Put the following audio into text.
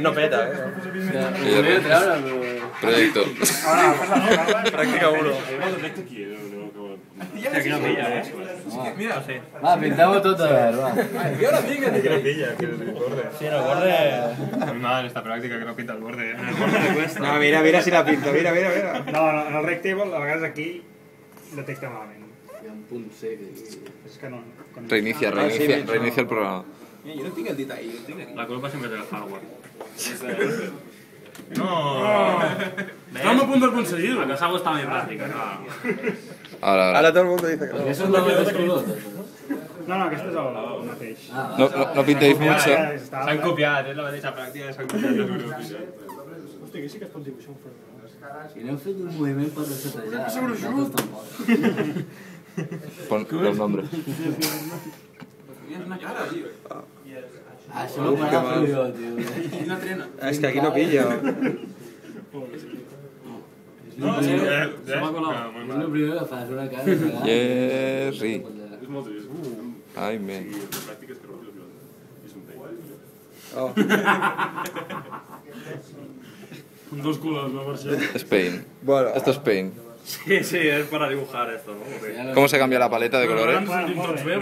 No peta, Proyecto. Practica uno. Mira, va, pintamos todo a ver, va. Yo ahora sí que pilla, que el borde. Sí, el borde. Muy mal esta práctica que no pinta el borde. En el borde le cuesta. No, mira si la pinta, mira. No, en el rectable, a vegades aquí detecta malament. Hi ha un punt sec aquí. És que no... Reinicia el programa. Mira, yo no tengo el detalle, yo tengo aquí. La culpa sempre té el hardware. No! Estamos a punt d'aconseguir-ho. La cosa està ben pràctica, no. Ahora. Todo el mundo dice que no. Això és la meva color. No, aquest és el mateix. No pintéis mucho. S'han copiat, és la mateixa pràctica, s'han copiat els grups. Hòstia, que sí que es pot dibuixar un front. I n'heu fet un moviment per resetejar. Pon los nombres. Això m'ho farà fer jo, tio. Es que aquí no pillo. És el primer que fas, una cara. Jerry. És molt trist. Ai, men. Pràctiques que rotllos, és un pell. Dos colors, no per ser. Spain. Bueno. Esto es Paint. Sí, es para dibujar esto, ¿no? ¿Cómo se cambia la paleta de colores? Ens sentim tots bé,